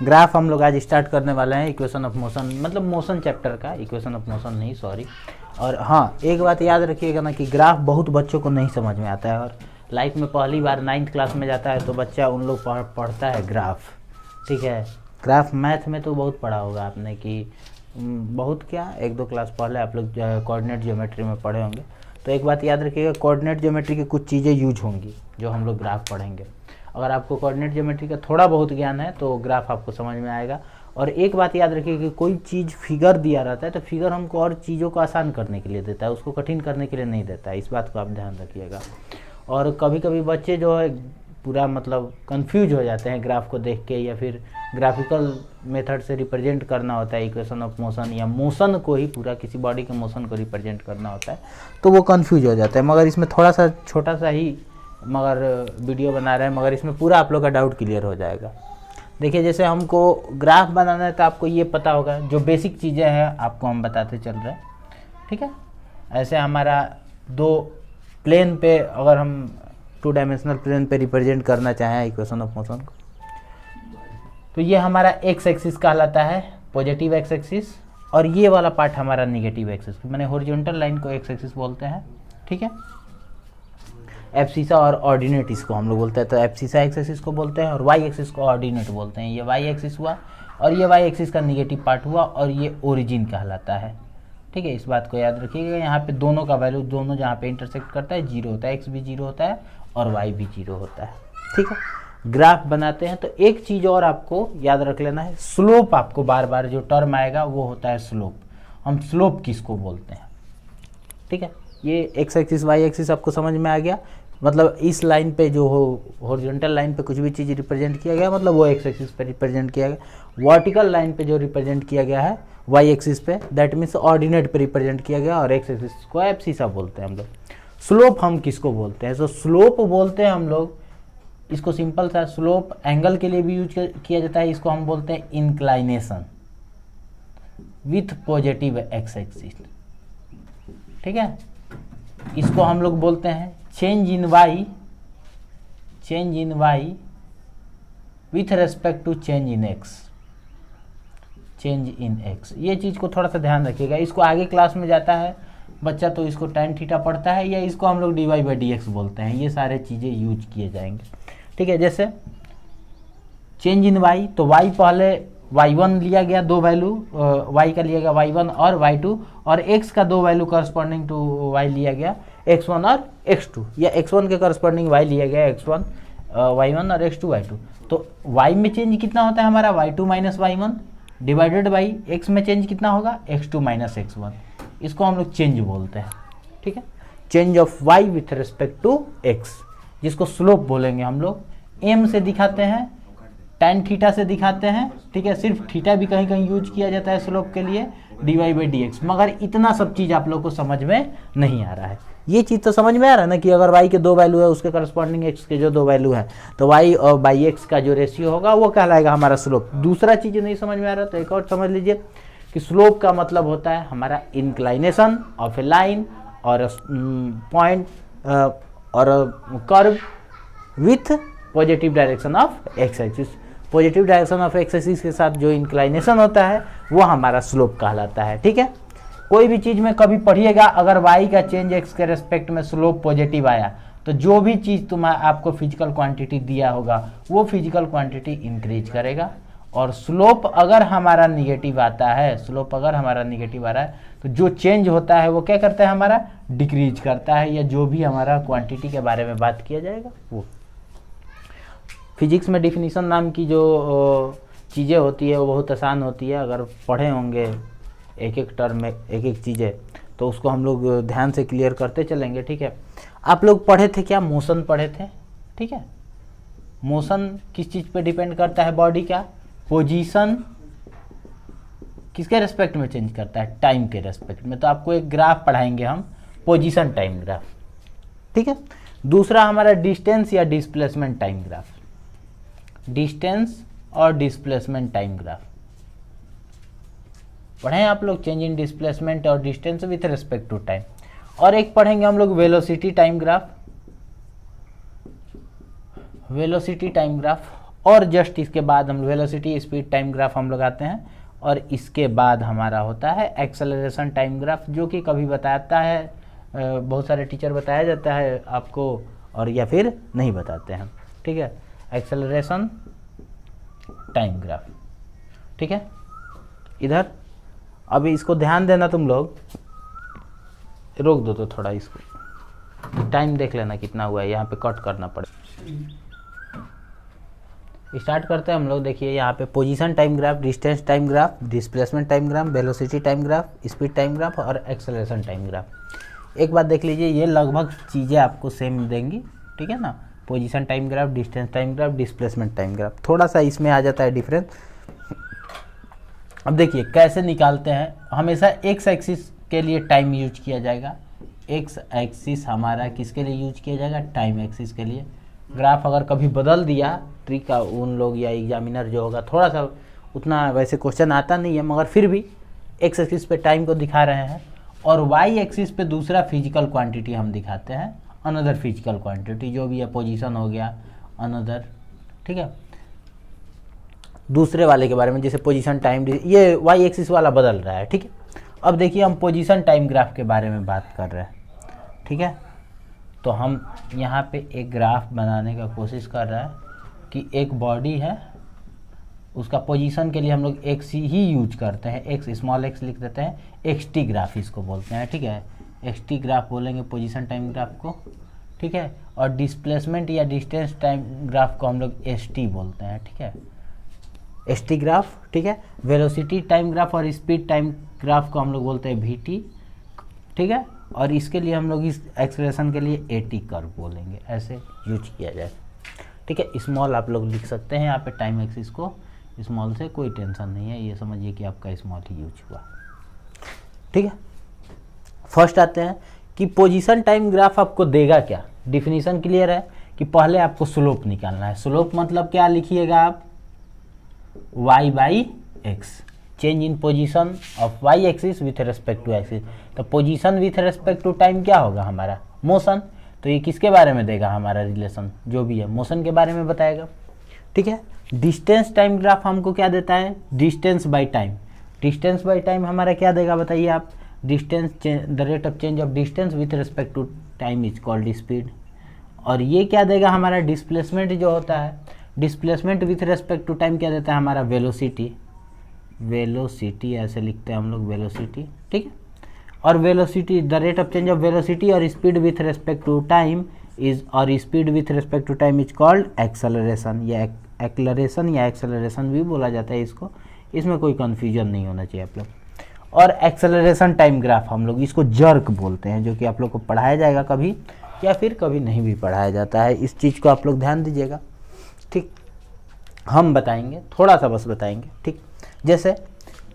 Graph हम लोग आज स्टार्ट करने वाले हैं इक्वेशन ऑफ मोशन, मतलब मोशन चैप्टर का, इक्वेशन ऑफ मोशन नहीं, सॉरी। और हाँ, एक बात याद रखिएगा ना कि ग्राफ बहुत बच्चों को नहीं समझ में आता है, और लाइफ में पहली बार 9th क्लास में जाता है तो बच्चा उन लोग पढ़ता है ग्राफ, ठीक है। ग्राफ मैथ में तो बहुत पढ़ा होगा आपने कि बहुत क्या 1-2 क्लास पहले आप लोग कोऑर्डिनेट ज्योमेट्री में पढ़े होंगे। तो एक बात याद रखिएगा, कोऑर्डिनेट ज्योमेट्री की कुछ चीज़ें यूज होंगी जो हम लोग ग्राफ पढ़ेंगे। अगर आपको कोऑर्डिनेट ज्योमेट्री का थोड़ा बहुत ज्ञान है तो ग्राफ आपको समझ में आएगा। और एक बात याद रखिए कि कोई चीज़ फिगर दिया रहता है तो फिगर हमको और चीज़ों को आसान करने के लिए देता है, उसको कठिन करने के लिए नहीं देता है, इस बात को आप ध्यान रखिएगा। और कभी कभी बच्चे जो है पूरा मतलब कंफ्यूज हो जाते हैं ग्राफ को देख के, या फिर ग्राफिकल मेथड से रिप्रेजेंट करना होता है इक्वेशन ऑफ मोशन, या मोशन को ही पूरा किसी बॉडी के मोशन को रिप्रेजेंट करना होता है, तो वो कंफ्यूज हो जाता है। मगर इसमें थोड़ा सा छोटा सा ही मगर वीडियो बना रहे हैं, मगर इसमें पूरा आप लोग का डाउट क्लियर हो जाएगा। देखिए, जैसे हमको ग्राफ बनाना है तो आपको ये पता होगा, जो बेसिक चीज़ें हैं आपको हम बताते चल रहे हैं, ठीक है। ऐसे हमारा 2 प्लेन पे, अगर हम 2 डायमेंशनल प्लेन पे रिप्रेजेंट करना चाहें इक्वेशन ऑफ मोशन को, तो ये हमारा एक्स एक्सिस कहलाता है, पॉजिटिव एक्स एक्सिस, और ये वाला पार्ट हमारा निगेटिव एक्सिस, मैंने हॉरिजॉन्टल लाइन को एक्स एक्सिस बोलते हैं, ठीक है। एब्सिसा और ऑर्डिनेट इसको हम लोग बोलते हैं, तो एब्सिसा एक्स एक्सिस को बोलते हैं और वाई एक्सिस को ऑर्डिनेट बोलते हैं। ये वाई एक्सिस हुआ और ये वाई एक्सिस का निगेटिव पार्ट हुआ, और ये ओरिजिन कहलाता है, ठीक है। इस बात को याद रखिएगा, यहाँ पे दोनों का वैल्यू, दोनों जहाँ पे इंटरसेक्ट करता है 0 होता है, एक्स भी 0 होता है और वाई भी 0 होता है, ठीक है। ग्राफ बनाते हैं तो एक चीज़ और आपको याद रख लेना है, स्लोप आपको बार बार जो टर्म आएगा वो होता है स्लोप। हम स्लोप किसको बोलते हैं, ठीक है। ये एक्स एक्सिस वाई एक्सिस आपको समझ में आ गया, मतलब इस लाइन पे जो हो हॉरिजॉन्टल लाइन पे कुछ भी चीज़ रिप्रेजेंट किया गया, मतलब वो एक्स एक्सिस पे रिप्रेजेंट किया गया। वर्टिकल लाइन पे जो रिप्रेजेंट किया गया है वाई एक्सिस पे, दैट मीन्स ऑर्डिनेट पे रिप्रेजेंट किया गया, और एक्स एक्सिस को एब्सिसा बोलते हैं हम लोग। स्लोप हम किसको बोलते हैं, तो स्लोप बोलते हैं हम लोग, इसको सिंपल सा स्लोप एंगल के लिए भी यूज किया जाता है, इसको हम बोलते हैं inclination with positive X axis, ठीक है। इसको हम लोग बोलते हैं change in Y with respect to change in X. ये चीज़ को थोड़ा सा ध्यान रखिएगा, इसको आगे क्लास में जाता है बच्चा तो इसको tan थीटा पढ़ता है, या इसको हम लोग dy/dx बोलते हैं, ये सारे चीज़ें यूज किए जाएंगे, ठीक है। जैसे चेंज इन वाई, तो वाई पहले y1 लिया गया, 2 वैल्यू y का लिया गया y1 और y2, और x का 2 वैल्यू करस्पॉन्डिंग टू y लिया गया x1 और x2, या x1 के करस्पॉन्डिंग y लिया गया x1 y1 और x2 y2। तो y में चेंज कितना होता है हमारा y2 minus y1 divided by x में चेंज कितना होगा x2 माइनस x1, इसको हम लोग चेंज बोलते हैं, ठीक है। Change of y with respect to x, जिसको स्लोप बोलेंगे हम लोग। m से दिखाते हैं, tan थीटा से दिखाते हैं, ठीक है। सिर्फ थीटा भी कहीं कहीं यूज किया जाता है स्लोप के लिए, dy/dx। मगर इतना सब चीज़ आप लोग को समझ में नहीं आ रहा है। ये चीज़ तो समझ में आ रहा है ना कि अगर y के 2 वैल्यू है, उसके करस्पॉन्डिंग x के जो 2 वैल्यू है, तो y और बाई x का जो रेशियो होगा वो कहलाएगा हमारा स्लोप। दूसरा चीज़ नहीं समझ में आ रहा तो एक और समझ लीजिए कि स्लोप का मतलब होता है हमारा इंक्लाइनेशन ऑफ ए लाइन और पॉइंट और curve with positive direction of x axis. Positive direction of x axis के साथ जो इंक्लाइनेशन होता है वो हमारा स्लोप कहलाता है, ठीक है। कोई भी चीज़ में कभी पढ़िएगा, अगर y का चेंज x के रेस्पेक्ट में स्लोप पॉजिटिव आया तो जो भी चीज़ आपको फिजिकल क्वांटिटी दिया होगा वो फिजिकल क्वांटिटी इंक्रीज करेगा, और स्लोप अगर हमारा निगेटिव आता है, स्लोप अगर हमारा निगेटिव आ रहा है तो जो चेंज होता है वो क्या करता है हमारा डिक्रीज करता है, या जो भी हमारा क्वांटिटी के बारे में बात किया जाएगा वो। फिजिक्स में डिफिनीशन नाम की जो चीज़ें होती है वो बहुत आसान होती है, अगर पढ़े होंगे एक एक टर्म में एक एक चीज़ें तो उसको हम लोग ध्यान से क्लियर करते चलेंगे, ठीक है। आप लोग पढ़े थे क्या, मोशन पढ़े थे, ठीक है। मोशन किस चीज़ पे डिपेंड करता है, बॉडी का पोजीशन किसके रेस्पेक्ट में चेंज करता है, टाइम के रेस्पेक्ट में। तो आपको एक ग्राफ पढ़ाएंगे हम, पोजीशन टाइम ग्राफ, ठीक है। दूसरा हमारा डिस्टेंस या डिस्प्लेसमेंट टाइम ग्राफ, डिस्टेंस और डिस्प्लेसमेंट टाइम ग्राफ पढ़ें आप लोग, चेंज इन डिस्प्लेसमेंट और distance with respect to time. और एक पढ़ेंगे हम लोग velocity time graph, velocity time graph. और जस्ट इसके बाद हम वेलोसिटी स्पीड टाइम ग्राफ हम लोग आते हैं, और इसके बाद हमारा होता है एक्सेलरेशन टाइम ग्राफ, जो कि कभी बताता है बहुत सारे टीचर बताया जाता है आपको, और या फिर नहीं बताते हैं, ठीक है। एक्सेलरेशन टाइम ग्राफ, ठीक है। इधर अभी इसको ध्यान देना, तुम लोग रोक दो तो थोड़ा इसको, टाइम देख लेना कितना हुआ है, यहाँ पे कट करना पड़े। स्टार्ट करते हैं हम लोग। देखिए यहाँ पे position time graph, distance time graph, displacement time graph, velocity time graph, speed time graph और एक्सेलरेशन टाइम ग्राफ। एक बात देख लीजिए, ये लगभग चीज़ें आपको सेम देंगी, ठीक है ना। Position time graph, distance time graph, displacement time graph, थोड़ा सा इसमें आ जाता है डिफरेंस। अब देखिए कैसे निकालते हैं। हमेशा एक्स एक्सिस के लिए टाइम यूज किया जाएगा। एक्स एक्सिस हमारा किसके लिए यूज किया जाएगा? टाइम एक्सिस के लिए। ग्राफ अगर कभी बदल दिया, ट्रिक का उन लोग या एग्जामिनर जो होगा, थोड़ा सा उतना वैसे क्वेश्चन आता नहीं है, मगर फिर भी एक्स एक्सिस पे टाइम को दिखा रहे हैं, और वाई एक्सिस पे दूसरा फिजिकल क्वांटिटी हम दिखाते हैं, अनदर फिजिकल क्वांटिटी जो भी है, पोजीशन हो गया अनदर, ठीक है। दूसरे वाले के बारे में, जैसे पोजीशन टाइम, ये वाई एक्सिस वाला बदल रहा है, ठीक है। अब देखिए हम पोजीशन टाइम ग्राफ के बारे में बात कर रहे हैं, ठीक है। तो हम यहाँ पे एक ग्राफ बनाने का कोशिश कर रहा है कि एक बॉडी है, उसका पोजीशन के लिए हम लोग एक्स ही यूज करते हैं, एक्स स्मॉल एक्स लिख देते हैं, एक्स टी ग्राफ इसको बोलते हैं, ठीक है। एक्स टी ग्राफ बोलेंगे पोजीशन टाइम ग्राफ को, ठीक है। और डिस्प्लेसमेंट या डिस्टेंस टाइम ग्राफ को हम लोग एस टी बोलते हैं, ठीक है, एस टी ग्राफ, ठीक है। वेलोसिटी टाइम ग्राफ और स्पीड टाइम ग्राफ को हम लोग बोलते हैं वी टी, ठीक है। और इसके लिए हम लोग इस एक्सप्रेशन के लिए ए टी कर्व बोलेंगे, ऐसे यूज किया जाए, ठीक है। स्मॉल आप लोग लिख सकते हैं यहाँ पे टाइम एक्सिस को, स्मॉल से कोई टेंशन नहीं है, ये समझिए कि आपका स्मॉल ही यूज हुआ, ठीक है। फर्स्ट आते हैं कि पोजीशन टाइम ग्राफ आपको देगा क्या। डिफिनीशन क्लियर है कि पहले आपको स्लोप निकालना है। स्लोप मतलब क्या लिखिएगा आप? y by x, change in position of y axis with respect to axis. तो position with respect to time क्या होगा हमारा? मोशन। तो ये किसके बारे में देगा? हमारा रिलेशन जो भी है मोशन के बारे में बताएगा, ठीक है। डिस्टेंस टाइम ग्राफ हमको क्या देता है? Distance by time. Distance by time हमारा क्या देगा बताइए आप? Distance, the rate of change of distance with respect to time is called speed. और ये क्या देगा हमारा? डिस्प्लेसमेंट जो होता है, displacement with respect to time क्या देता है हमारा? वेलोसिटी। वेलोसिटी ऐसे लिखते हैं हम लोग, वेलोसिटी, ठीक है। और velocity, the rate of change of velocity और speed with respect to time is, और speed with respect to time is called acceleration, या एक्सेलरेशन या एक्सेलरेशन भी बोला जाता है इसको, इसमें कोई कंफ्यूजन नहीं होना चाहिए आप लोग। और एक्सेलरेशन टाइम ग्राफ हम लोग इसको जर्क बोलते हैं, जो कि आप लोग को पढ़ाया जाएगा कभी, या फिर कभी नहीं भी पढ़ाया जाता है। इस चीज़ को आप लोग ध्यान दीजिएगा, ठीक। हम बताएंगे, थोड़ा सा बस बताएंगे, ठीक। जैसे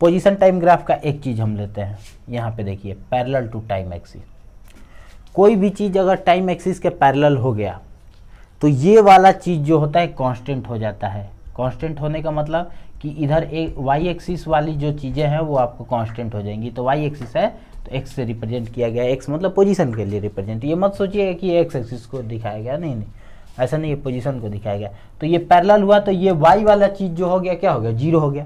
पोजीशन टाइम ग्राफ का एक चीज़ हम लेते हैं, यहाँ पे देखिए, पैरेलल टू टाइम एक्सिस। कोई भी चीज़ अगर टाइम एक्सिस के पैरेलल हो गया तो ये वाला चीज़ जो होता है कांस्टेंट हो जाता है। कांस्टेंट होने का मतलब कि इधर एक वाई एक्सिस वाली जो चीज़ें हैं वो आपको कांस्टेंट हो जाएंगी। तो वाई एक्सिस है तो एक्स से रिप्रेजेंट किया गया, एक्स मतलब पोजीशन के लिए रिप्रेजेंट। ये मत सोचिएगा कि एक्स एक्सिस को दिखाया गया, नहीं नहीं, ऐसा नहीं है, पोजीशन को दिखाया गया। तो ये पैरेलल हुआ तो ये वाई वाला चीज़ जो हो गया क्या हो गया? जीरो हो गया।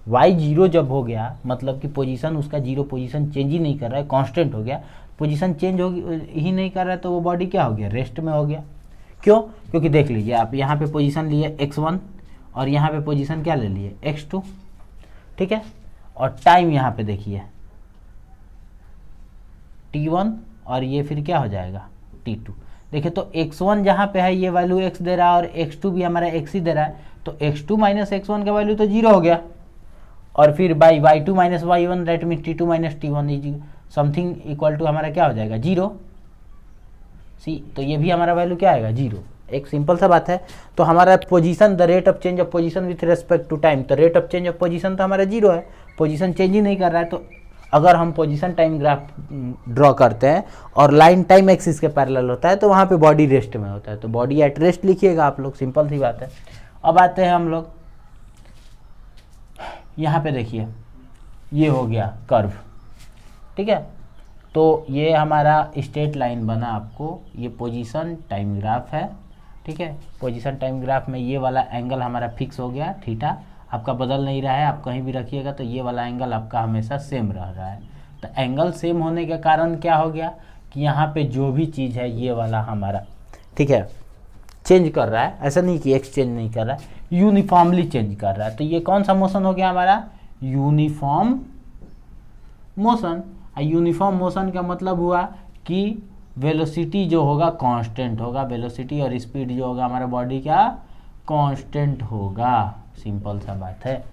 वाई जीरो जब हो गया मतलब कि पोजीशन उसका जीरो, पोजीशन चेंज ही नहीं कर रहा है, कांस्टेंट हो गया। पोजीशन चेंज हो ही नहीं कर रहा है तो वो बॉडी क्या हो गया? रेस्ट में हो गया। क्यों? क्योंकि देख लीजिए आप, यहाँ पे पोजीशन लिए x1 और यहाँ पे पोजीशन क्या ले लिए? x2, ठीक है। और टाइम यहाँ पे देखिए t1 और ये फिर क्या हो जाएगा? t2। देखिए तो x1 जहाँ पे है ये वैल्यू x दे रहा है और x2 भी हमारा x ही दे रहा है, तो x2 माइनस x1 का वैल्यू तो जीरो हो गया। और फिर by y2 minus y1 that mean t2 minus t1 is something equal to हमारा क्या हो जाएगा? जीरो। सी, तो ये भी हमारा वैल्यू क्या आएगा? जीरो। एक सिंपल सा बात है। तो हमारा position, the rate of change of position with respect to time, तो rate of change of position तो हमारा जीरो है, पोजीशन चेंज ही नहीं कर रहा है। तो अगर हम पोजीशन टाइम ग्राफ ड्रॉ करते हैं और लाइन टाइम एक्सिस के पैरेलल होता है तो वहाँ पे बॉडी रेस्ट में होता है, तो बॉडी एट रेस्ट लिखिएगा आप लोग, सिंपल सी बात है। अब आते हैं हम लोग यहाँ पे, देखिए ये हो गया कर्व, ठीक है। तो ये हमारा स्ट्रेट लाइन बना आपको, ये पोजीशन टाइम ग्राफ है, ठीक है। पोजीशन टाइम ग्राफ में ये वाला एंगल हमारा फिक्स हो गया, थीटा आपका बदल नहीं रहा है, आप कहीं भी रखिएगा तो ये वाला एंगल आपका हमेशा सेम रह रहा है। तो एंगल सेम होने के कारण क्या हो गया कि यहाँ पे जो भी चीज़ है ये वाला हमारा, ठीक है, चेंज कर रहा है, ऐसा नहीं कि एक्सचेंज नहीं कर रहा है, यूनिफॉर्मली चेंज कर रहा है। तो ये कौन सा मोशन हो गया हमारा, यूनिफॉर्म मोशन। यूनिफॉर्म मोशन का मतलब हुआ कि वेलोसिटी जो होगा कांस्टेंट होगा, वेलोसिटी और स्पीड जो होगा हमारा बॉडी का कांस्टेंट होगा, सिंपल सा बात है,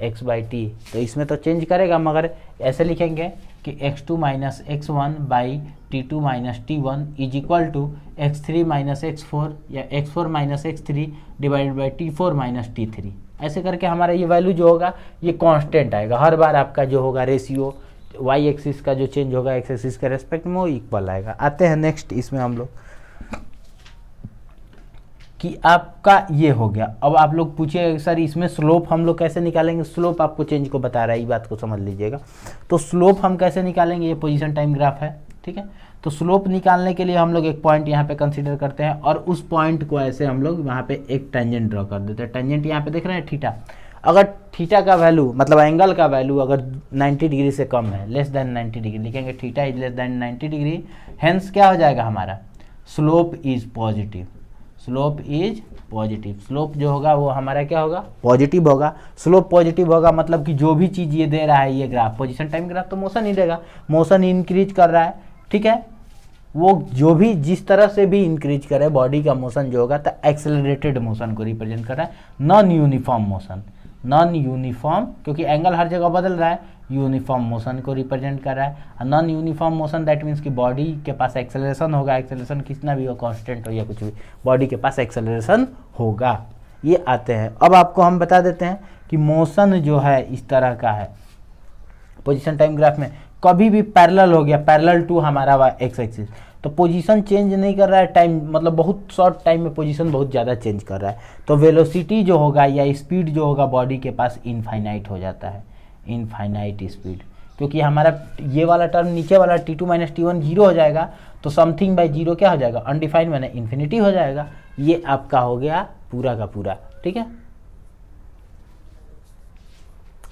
x बाई टी। तो इसमें तो चेंज करेगा, मगर ऐसे लिखेंगे कि x2 minus x1 by t2 minus t1 is equal to x3 minus x4 या x4 minus x3 divided by t4 minus t3। ऐसे करके हमारा ये वैल्यू जो होगा ये कांस्टेंट आएगा, हर बार आपका जो होगा रेशियो वाई एक्सिस का जो चेंज होगा एक्स एक्सिस के रेस्पेक्ट में वो इक्वल आएगा। आते हैं नेक्स्ट, इसमें हम लोग कि आपका ये हो गया। अब आप लोग पूछिए सर इसमें स्लोप हम लोग कैसे निकालेंगे, स्लोप आपको चेंज को बता रहा है, ये बात को समझ लीजिएगा। तो स्लोप हम कैसे निकालेंगे, ये पोजीशन टाइम ग्राफ है, ठीक है। तो स्लोप निकालने के लिए हम लोग एक पॉइंट यहाँ पे कंसीडर करते हैं और उस पॉइंट को ऐसे हम लोग वहाँ पे एक टेंजेंट ड्रॉ कर देते हैं। टेंजेंट यहाँ पे देख रहे हैं थीटा, अगर थीटा का वैल्यू मतलब एंगल का वैल्यू अगर 90 डिग्री से कम है, लेस देन 90 डिग्री लिखेंगे, theta is less than 90 degree, hence क्या हो जाएगा हमारा, slope is positive, slope is positive. Slope जो होगा वो हमारा क्या होगा, पॉजिटिव होगा। स्लोप पॉजिटिव होगा मतलब कि जो भी चीज़ ये दे रहा है ये ग्राफ, पोजीशन टाइम ग्राफ तो मोशन ही देगा, मोशन इंक्रीज कर रहा है, ठीक है। वो जो भी जिस तरह से भी इंक्रीज करे बॉडी का मोशन जो होगा तो एक्सेलरेटेड मोशन को रिप्रेजेंट कर रहा है, non uniform motion, non uniform क्योंकि एंगल हर जगह बदल रहा है, यूनिफॉर्म मोशन को रिप्रेजेंट कर रहा है। Non uniform motion that means कि बॉडी के पास एक्सेलरेशन होगा, एक्सेलरेशन कितना भी हो, कांस्टेंट हो या कुछ भी, बॉडी के पास एक्सेलरेशन होगा। ये आते हैं। अब आपको हम बता देते हैं कि मोशन जो है इस तरह का है, पोजीशन टाइम ग्राफ में कभी भी पैरेलल हो गया, पैरेलल टू हमारा एक्स एक्सिस, तो पोजीशन चेंज नहीं कर रहा है, टाइम मतलब बहुत शॉर्ट टाइम में पोजीशन बहुत ज़्यादा चेंज कर रहा है, तो वेलोसिटी जो होगा या स्पीड जो होगा बॉडी के पास इनफाइनाइट हो जाता है, इनफाइनाइट स्पीड। क्योंकि हमारा ये वाला टर्म नीचे वाला t2 माइनस t1 जीरो हो जाएगा, तो समथिंग बाई जीरो क्या हो जाएगा, अनडिफाइंड मैंने इन्फिनिटी हो जाएगा। ये आपका हो गया पूरा का पूरा, ठीक है।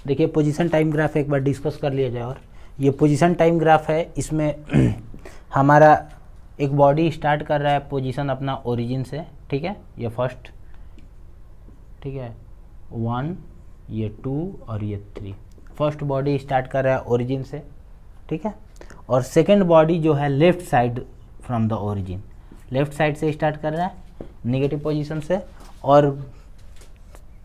देखिए पोजीशन टाइम ग्राफ एक बार डिस्कस कर लिया जाए। और ये पोजीशन टाइम ग्राफ है, इसमें हमारा एक बॉडी स्टार्ट कर रहा है पोजीशन अपना ओरिजिन से, ठीक है, ये फर्स्ट, ठीक है, 1, ये 2 और ये 3, फर्स्ट बॉडी स्टार्ट कर रहा है ओरिजिन से, ठीक है। और सेकंड बॉडी जो है left side from the origin, left side से स्टार्ट कर रहा है नेगेटिव पोजीशन से, और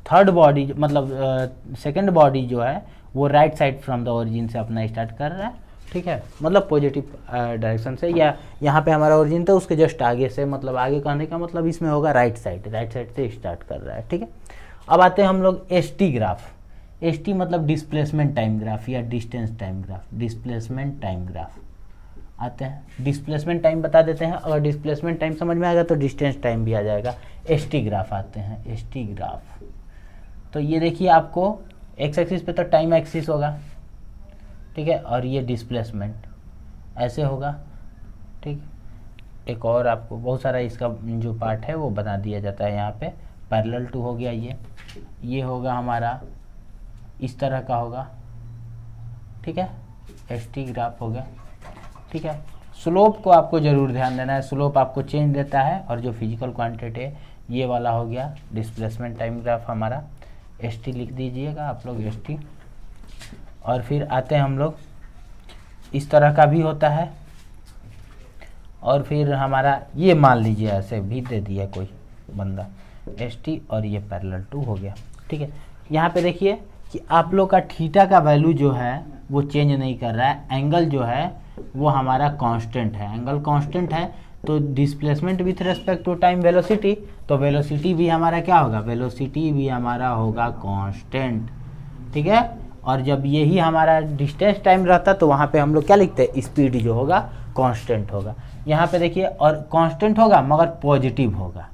थर्ड बॉडी मतलब सेकंड बॉडी जो है वो right side from the origin से अपना स्टार्ट कर रहा है, ठीक है, मतलब पॉजिटिव डायरेक्शन से, या यहाँ पे हमारा ओरिजिन था उसके जस्ट आगे से, मतलब आगे कहने का मतलब इसमें होगा राइट साइड से स्टार्ट कर रहा है, ठीक है। अब आते हैं हम लोग एसटी ग्राफ। एसटी मतलब डिस्प्लेसमेंट टाइम ग्राफ या distance time graph, displacement time graph. आते हैं डिस्प्लेसमेंट टाइम बता देते हैं, अगर डिस्प्लेसमेंट टाइम समझ में आएगा तो डिस्टेंस टाइम भी आ जाएगा। एसटी ग्राफ आते हैं, एसटी ग्राफ। तो ये देखिए आपको एक्स एक्सिस पे तो टाइम एक्सिस होगा, ठीक है, और ये डिस्प्लेसमेंट ऐसे होगा, ठीक। एक और आपको बहुत सारा इसका जो पार्ट है वो बता दिया जाता है यहाँ पे। पैरेलल टू हो गया, ये होगा हमारा इस तरह का होगा, ठीक है, एसटी ग्राफ हो गया, ठीक है। स्लोप को आपको ज़रूर ध्यान देना है, स्लोप आपको चेंज देता है, और जो फिजिकल क्वांटिटी है ये वाला हो गया डिस्प्लेसमेंट टाइम ग्राफ हमारा। एसटी लिख दीजिएगा आप लोग, एसटी। और फिर आते हैं हम लोग इस तरह का भी होता है, और फिर हमारा ये मान लीजिए ऐसे भी दे दिया कोई बंदा, एसटी, और ये पैरेलल टू हो गया, ठीक है। यहाँ पे देखिए कि आप लोग का थीटा का वैल्यू जो है वो चेंज नहीं कर रहा है, एंगल जो है वो हमारा कांस्टेंट है, एंगल कांस्टेंट है, तो displacement with respect to time velocity, तो वेलोसिटी भी हमारा क्या होगा, वेलोसिटी भी हमारा होगा कांस्टेंट, ठीक है। और जब यही हमारा डिस्टेंस टाइम रहता तो वहाँ पे हम लोग क्या लिखते हैं, स्पीड जो होगा कांस्टेंट होगा। यहाँ पे देखिए, और कांस्टेंट होगा मगर पॉजिटिव होगा,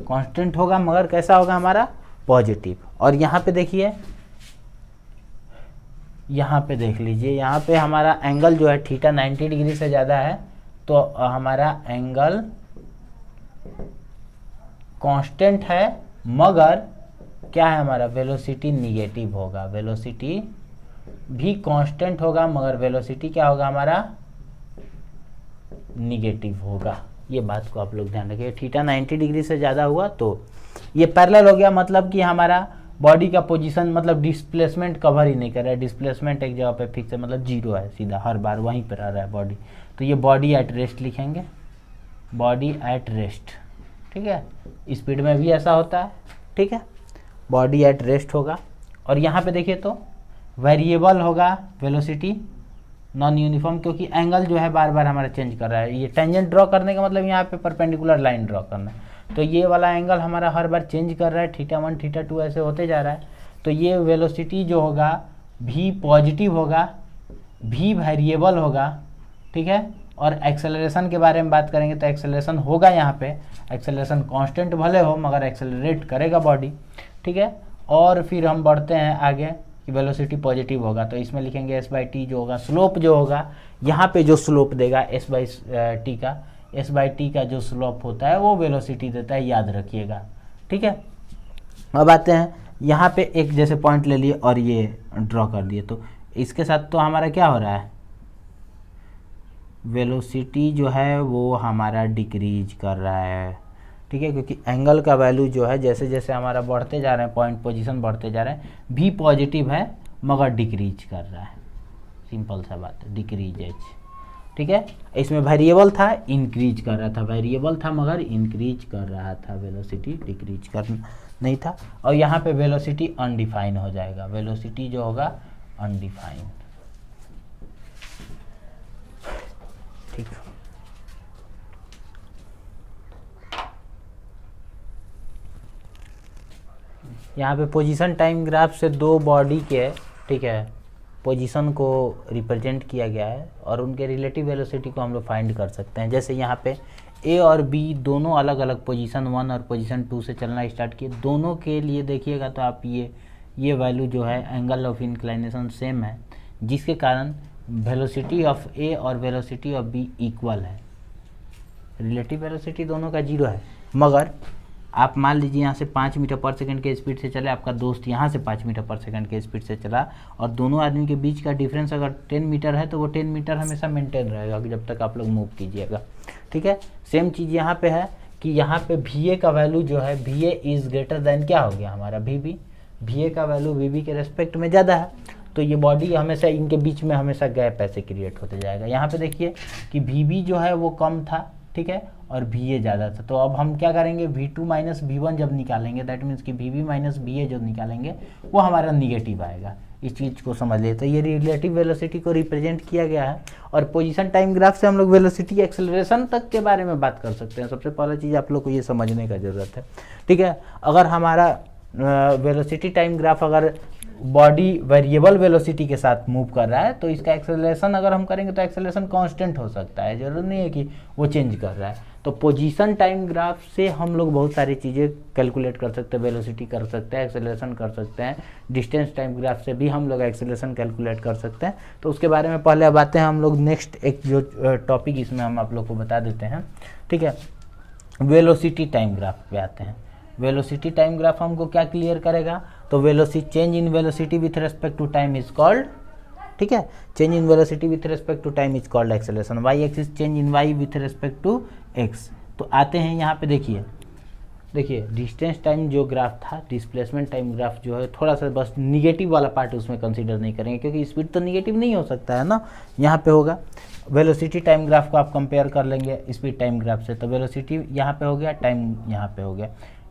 कांस्टेंट होगा मगर कैसा होगा हमारा, पॉजिटिव। और यहाँ पे देखिए, यहाँ पे देख लीजिए, यहाँ पे हमारा एंगल जो है थीटा 90 डिग्री से ज़्यादा है, तो हमारा एंगल कांस्टेंट है मगर क्या है हमारा, वेलोसिटी निगेटिव होगा, वेलोसिटी भी कांस्टेंट होगा मगर वेलोसिटी क्या होगा हमारा, निगेटिव होगा। ये बात को आप लोग ध्यान रखिए। थीटा 90 डिग्री से ज़्यादा हुआ तो ये पैरेलल हो गया, मतलब कि हमारा बॉडी का पोजीशन मतलब डिस्प्लेसमेंट कवर ही नहीं कर रहा है, डिस्प्लेसमेंट एक जगह पे फिक्स है, मतलब जीरो है, सीधा हर बार वहीं पर आ रहा है बॉडी। तो ये बॉडी एट रेस्ट लिखेंगे, बॉडी एट रेस्ट, ठीक है। स्पीड में भी ऐसा होता है, ठीक है, बॉडी एट रेस्ट होगा। और यहाँ पे देखिए तो वेरिएबल होगा वेलोसिटी, नॉन यूनिफॉर्म, क्योंकि एंगल जो है बार बार हमारा चेंज कर रहा है। ये टेंजेंट ड्रॉ करने का मतलब यहाँ पे परपेंडिकुलर लाइन ड्रॉ करना है, तो ये वाला एंगल हमारा हर बार चेंज कर रहा है, थीटा 1 थीटा 2 ऐसे होते जा रहा है। तो ये वेलोसिटी जो होगा भी पॉजिटिव होगा, भी वेरिएबल होगा, ठीक है। और एक्सेलरेशन के बारे में बात करेंगे तो एक्सेलरेशन होगा यहाँ पे, एक्सेलरेशन कांस्टेंट भले हो मगर एक्सेलरेट करेगा बॉडी, ठीक है। और फिर हम बढ़ते हैं आगे कि वेलोसिटी पॉजिटिव होगा, तो इसमें लिखेंगे s/t जो होगा, स्लोप जो होगा यहाँ पे जो स्लोप देगा s/t का, s/t का जो स्लोप होता है वो वेलोसिटी देता है, याद रखिएगा, ठीक है। अब आते हैं यहाँ पे एक जैसे पॉइंट ले लिए और ये ड्रॉ कर दिए, तो इसके साथ तो हमारा क्या हो रहा है, वेलोसिटी जो है वो हमारा डिक्रीज कर रहा है, ठीक है, क्योंकि एंगल का वैल्यू जो है जैसे जैसे हमारा बढ़ते जा रहे हैं, पॉइंट पोजीशन बढ़ते जा रहे हैं, भी पॉजिटिव है मगर डिक्रीज कर रहा है, सिंपल सा बात है, डिक्रीज एच, ठीक है। इसमें वेरिएबल था, इंक्रीज कर रहा था, वेरिएबल था मगर इंक्रीज कर रहा था, वेलोसिटी डिक्रीज कर नहीं था। और यहाँ पे वेलोसिटी अनडिफाइन हो जाएगा, वेलोसिटी जो होगा अनडिफाइन, ठीक। यहाँ पे पोजीशन टाइम ग्राफ से दो बॉडी के, ठीक है, पोजीशन को रिप्रेजेंट किया गया है और उनके रिलेटिव वेलोसिटी को हम लोग फाइंड कर सकते हैं। जैसे यहाँ पे ए और बी दोनों अलग अलग पोजीशन 1 और पोजीशन 2 से चलना स्टार्ट किए, दोनों के लिए देखिएगा तो आप ये वैल्यू जो है एंगल ऑफ इंक्लाइनेशन सेम है, जिसके कारण वेलोसिटी ऑफ ए और वेलोसिटी ऑफ बी इक्वल है, रिलेटिव वेलोसिटी दोनों का 0 है। मगर आप मान लीजिए यहाँ से 5 मीटर पर सेकंड के स्पीड से चले, आपका दोस्त यहाँ से 5 मीटर पर सेकंड के स्पीड से चला, और दोनों आदमी के बीच का डिफरेंस अगर 10 मीटर है तो वो 10 मीटर हमेशा मेंटेन रहेगा जब तक आप लोग मूव कीजिएगा, ठीक है। सेम चीज़ यहाँ पे है कि यहाँ पे VA का वैल्यू जो है, VA इज़ ग्रेटर देन क्या हो गया हमारा VB, VA का वैल्यू VB के रेस्पेक्ट में ज़्यादा है, तो ये बॉडी हमेशा इनके बीच में हमेशा गैप ऐसे क्रिएट होते जाएगा। यहाँ पे देखिए कि VB जो है वो कम था, ठीक है, और VA ज़्यादा था, तो अब हम क्या करेंगे, V2 माइनस V1 जब निकालेंगे, दैट मीन्स कि VB माइनस VA जो निकालेंगे वो हमारा निगेटिव आएगा। इस चीज़ को समझ लिए, तो ये रिलेटिव वेलोसिटी को रिप्रेजेंट किया गया है। और पोजीशन टाइम ग्राफ से हम लोग वेलोसिटी एक्सेलरेशन तक के बारे में बात कर सकते हैं। सबसे पहला चीज़ आप लोग को ये समझने का ज़रूरत है, ठीक है। अगर हमारा वेलोसिटी टाइम ग्राफ अगर बॉडी वेरिएबल वेलोसिटी के साथ मूव कर रहा है तो इसका एक्सेलरेशन अगर हम करेंगे तो एक्सेलरेशन कांस्टेंट हो सकता है, जरूर नहीं है कि वो चेंज कर रहा है। तो पोजीशन टाइम ग्राफ से हम लोग बहुत सारी चीज़ें कैलकुलेट कर सकते हैं, वेलोसिटी कर सकते हैं, एक्सेलरेशन कर सकते हैं, डिस्टेंस टाइम ग्राफ से भी हम लोग एक्सेलरेशन कैलकुलेट कर सकते हैं। तो उसके बारे में पहले अब आते हैं हम लोग नेक्स्ट एक जो टॉपिक इसमें हम आप लोग को बता देते हैं, ठीक है, वेलोसिटी टाइम ग्राफ पे आते हैं। वेलोसिटी टाइम ग्राफ हमको क्या क्लियर करेगा, तो velocity change in velocity with respect to time is called, ठीक है, change in velocity with respect to time is called acceleration, Y axis change in Y with respect to X. तो आते हैं यहाँ पे देखिए डिस्टेंस टाइम जो graph था, डिस्प्लेसमेंट टाइम ग्राफ जो है, थोड़ा सा बस निगेटिव वाला पार्ट उसमें कंसीडर नहीं करेंगे क्योंकि स्पीड तो निगेटिव नहीं हो सकता है ना, यहाँ पे होगा। वेलोसिटी टाइम ग्राफ को आप कंपेयर कर लेंगे स्पीड टाइम ग्राफ से, तो वेलोसिटी यहाँ पे हो गया, टाइम यहाँ पे हो गया,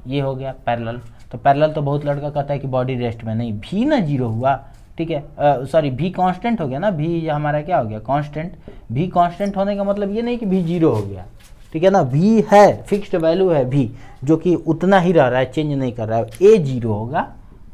ये हो गया पैरेलल। तो पैरेलल तो बहुत लड़का कहता है कि बॉडी रेस्ट में, नहीं, भी ना 0 हुआ, ठीक है, सॉरी भी कांस्टेंट हो गया ना, भी हमारा क्या हो गया कांस्टेंट, भी कांस्टेंट होने का मतलब ये नहीं कि भी 0 हो गया, ठीक है ना, भी है, फिक्स्ड वैल्यू है भी, जो कि उतना ही रह रहा है, चेंज नहीं कर रहा है, ए 0 होगा,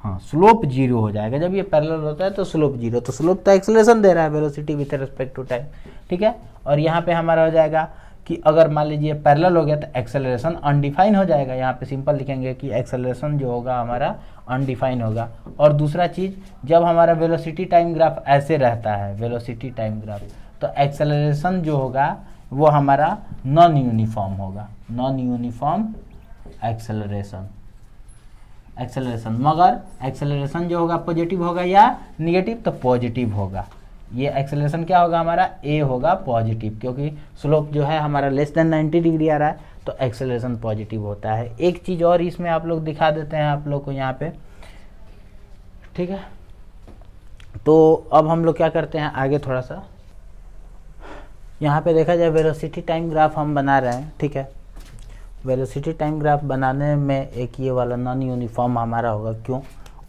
हाँ, स्लोप 0 हो जाएगा जब ये पैरेलल होता है, तो स्लोप 0, तो स्लोप तो एक्सेलरेशन दे रहा है velocity with respect to time, ठीक है। और यहाँ पे हमारा हो जाएगा कि अगर मान लीजिए पैरेलल हो गया तो एक्सेलरेशन अनडिफाइन हो जाएगा, यहाँ पे सिंपल लिखेंगे कि एक्सेलरेशन जो होगा हमारा अनडिफाइन होगा। और दूसरा चीज़, जब हमारा वेलोसिटी टाइम ग्राफ ऐसे रहता है, वेलोसिटी टाइम ग्राफ, तो एक्सेलरेशन जो होगा वो हमारा नॉन यूनिफॉर्म होगा, नॉन यूनिफॉर्म एक्सेलरेशन, एक्सेलरेशन, मगर एक्सेलरेशन जो होगा पॉजिटिव होगा या निगेटिव, तो पॉजिटिव होगा। ये एक्सेलरेशन क्या होगा हमारा, ए होगा पॉजिटिव, क्योंकि स्लोप जो है हमारा लेस देन 90 डिग्री आ रहा है, तो एक्सेलरेशन पॉजिटिव होता है। एक चीज़ और इसमें आप लोग दिखा देते हैं आप लोग को यहाँ पे, ठीक है। तो अब हम लोग क्या करते हैं आगे थोड़ा सा, यहाँ पे देखा जाए वेलोसिटी टाइम ग्राफ हम बना रहे हैं, ठीक है। वेलोसिटी टाइम ग्राफ बनाने में एक ये वाला नॉन यूनिफॉर्म हमारा होगा, क्यों,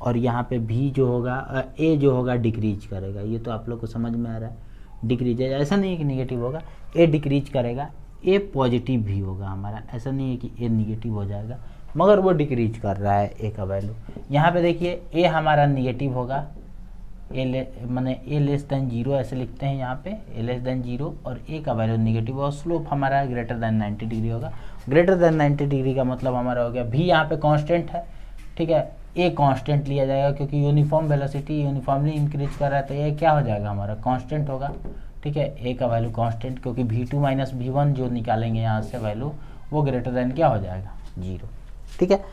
और यहाँ पे भी जो होगा ए जो होगा डिक्रीज करेगा, ये तो आप लोग को समझ में आ रहा है, डिक्रीज है, ऐसा नहीं है कि निगेटिव होगा, ए डिक्रीज करेगा, ए पॉजिटिव भी होगा हमारा, ऐसा नहीं है कि ए निगेटिव हो जाएगा, मगर वो डिक्रीज कर रहा है ए का वैल्यू। यहाँ पे देखिए ए हमारा निगेटिव होगा, माने ए लेस देन 0 ऐसे लिखते हैं यहाँ पे, ए लेस देन 0 और ए का वैल्यू निगेटिव, और स्लोप हमारा ग्रेटर देन 90 डिग्री होगा। ग्रेटर देन 90 डिग्री का मतलब हमारा हो गया भी यहाँ पे कांस्टेंट है, ठीक है, ए कांस्टेंट लिया जाएगा, क्योंकि यूनिफॉर्म वेलोसिटी यूनिफॉर्मली इंक्रीज कर रहा है, तो ये क्या हो जाएगा हमारा कांस्टेंट होगा, ठीक है, ए का वैल्यू कांस्टेंट, क्योंकि v2 माइनस v1 जो निकालेंगे यहाँ से वैल्यू, वो ग्रेटर देन क्या हो जाएगा 0, ठीक है।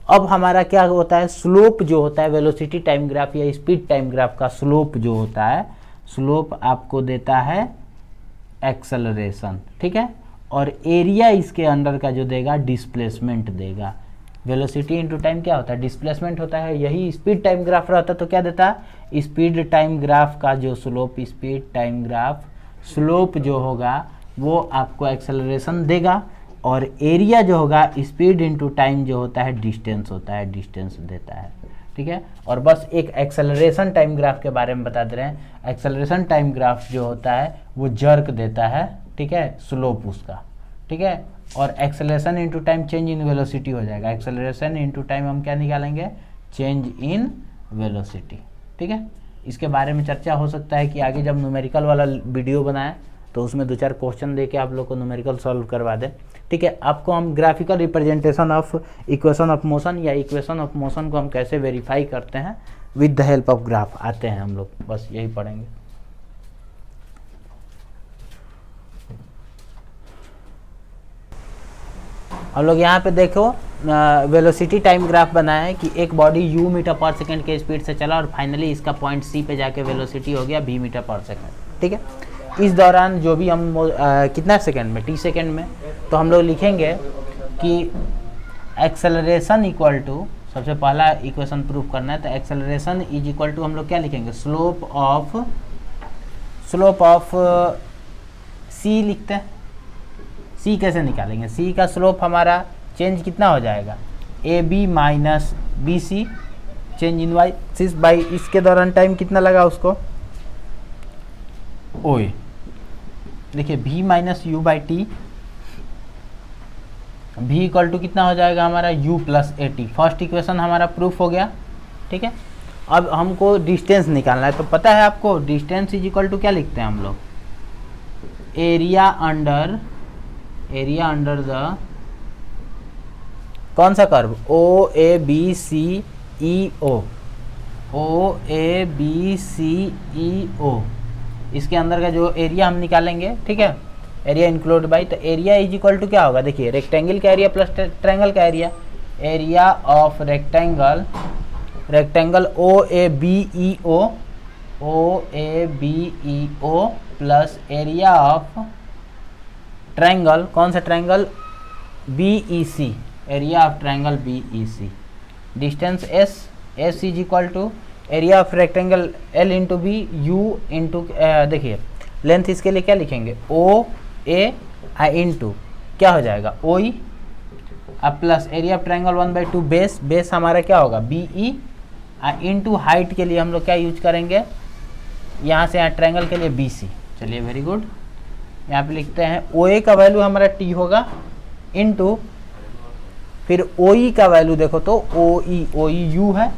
अब हमारा क्या होता है, स्लोप जो होता है वेलोसिटी टाइम ग्राफ या स्पीड टाइम ग्राफ का स्लोप जो होता है, स्लोप आपको देता है एक्सेलरेशन, ठीक है, और एरिया इसके अंडर का जो देगा डिस्प्लेसमेंट देगा। वेलोसिटी इनटू टाइम क्या होता है, डिस्प्लेसमेंट होता है, यही स्पीड टाइम ग्राफ रहता तो क्या देता, स्पीड टाइम ग्राफ का जो slope, speed time graph slope जो होगा वो आपको एक्सेलरेशन देगा, और एरिया जो होगा स्पीड इनटू टाइम जो होता है डिस्टेंस होता है, डिस्टेंस देता है, ठीक है। और बस एक एक्सेलरेशन टाइम ग्राफ के बारे में बता दे रहे हैं, एक्सेलरेशन टाइम ग्राफ जो होता है वो जर्क देता है, ठीक है, स्लोप उसका, ठीक है, और acceleration into time change in velocity हो जाएगा। एक्सेलरेशन इनटू टाइम हम क्या निकालेंगे, चेंज इन वेलोसिटी, ठीक है। इसके बारे में चर्चा हो सकता है कि आगे जब न्यूमेरिकल वाला वीडियो बनाए तो उसमें 2-4 क्वेश्चन दे के आप लोग को न्यूमेरिकल सॉल्व करवा दें, ठीक है। आपको हम graphical representation of equation of motion या इक्वेशन ऑफ मोशन को हम कैसे वेरीफाई करते हैं with the help of graph आते हैं हम लोग, बस यही पढ़ेंगे। हम लोग यहाँ पे देखो वेलोसिटी टाइम ग्राफ बनाया है कि एक बॉडी u मीटर पर सेकंड के स्पीड से चला और फाइनली इसका पॉइंट C पे जाके वेलोसिटी हो गया v मीटर पर सेकंड, ठीक है। इस दौरान जो भी हम कितना सेकंड में, t सेकंड में, तो हम लोग लिखेंगे कि एक्सेलरेशन इक्वल टू, सबसे पहला इक्वेशन प्रूफ करना है, तो एक्सेलरेशन इज इक्वल टू हम लोग क्या लिखेंगे, स्लोप ऑफ c लिखते हैं। c कैसे निकालेंगे, c का स्लोप हमारा चेंज कितना हो जाएगा, A B minus B C, change in Y सिस बाई, इसके दौरान टाइम कितना लगा उसको, ओए देखिए v minus U by T, v equal to कितना हो जाएगा हमारा u plus A T. First equation हमारा प्रूफ हो गया, ठीक है। अब हमको डिस्टेंस निकालना है, तो पता है आपको डिस्टेंस इज इक्वल टू क्या लिखते हैं हम लोग, एरिया अंडर द कौन सा curve, O A B C E O, O A B C E O, इसके अंदर का जो एरिया हम निकालेंगे, ठीक है, एरिया इंक्लूड बाई, तो एरिया इज इक्वल टू क्या होगा, देखिए रेक्टेंगल का एरिया प्लस ट्रायंगल का area, area of rectangle O A B E O plus area of triangle, कौन सा triangle, B E C, area of triangle B E C, distance S is equal to area of rectangle L into B, U into, देखिए length इसके लिए क्या लिखेंगे, ओ ए आई into क्या हो जाएगा ओ ई, अब plus area of triangle 1/2 base हमारा क्या होगा बी ई, इंटू हाइट के लिए हम लोग क्या यूज करेंगे, यहाँ से यहाँ ट्रायंगल के लिए बी सी। चलिए वेरी गुड, यहाँ पे लिखते हैं ओ ए का वैल्यू हमारा टी होगा, इंटू फिर ओ ई का वैल्यू देखो तो ओ ई यू है,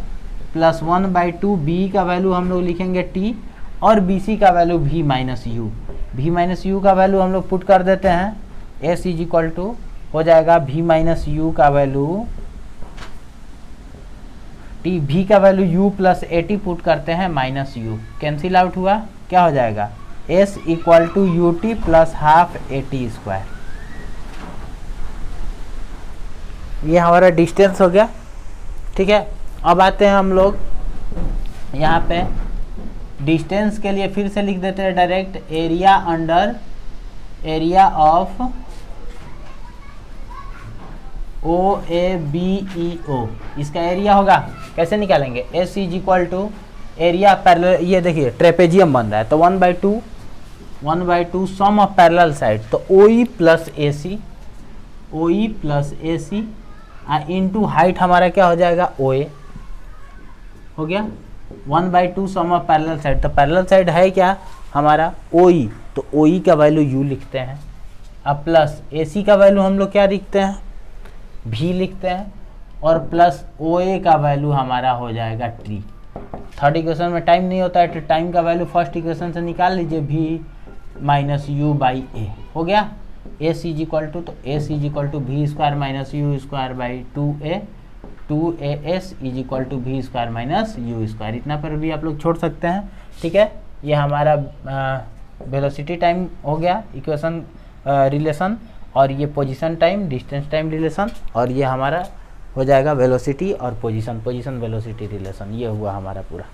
प्लस 1/2 बी का वैल्यू हम लोग लिखेंगे टी, और बी सी का वैल्यू v माइनस यू का वैल्यू हम लोग पुट कर देते हैं, एस इज इक्वल टू हो जाएगा v माइनस यू का वैल्यू टी, v का value u plus A T put करते हैं माइनस यू, कैंसिल आउट हुआ, क्या हो जाएगा s equal to U T plus half A T square. ये हमारा डिस्टेंस हो गया, ठीक है। अब आते हैं हम लोग यहाँ पे डिस्टेंस के लिए, फिर से लिख देते हैं direct area under area of OABEO, इसका एरिया होगा, कैसे निकालेंगे, S is equal to area parallel, ये देखिए ट्रेपेजियम बन रहा है तो 1/2 सम ऑफ पैरेलल साइड, तो OE plus AC into height हमारा क्या हो जाएगा OA, हो गया 1/2 सम ऑफ पैरेलल साइड, तो पैरेलल साइड है क्या हमारा OE, तो OE का वैल्यू U लिखते हैं, अब प्लस AC का वैल्यू हम लोग क्या लिखते हैं V लिखते हैं, और प्लस OA का वैल्यू हमारा हो जाएगा T। थर्ड इक्वेशन में टाइम नहीं होता है तो टाइम का वैल्यू फर्स्ट इक्वेशन से निकाल लीजिए, V minus U by A हो गया। S इज इक्वल टू, तो S is equal to V square minus U square by 2AS is equal to V square minus U square, इतना पर भी आप लोग छोड़ सकते हैं, ठीक है। ये हमारा वेलोसिटी टाइम हो गया इक्वेशन रिलेशन, और ये position time distance time relation, और ये हमारा हो जाएगा वेलोसिटी और पोजीशन वेलोसिटी रिलेशन, ये हुआ हमारा पूरा।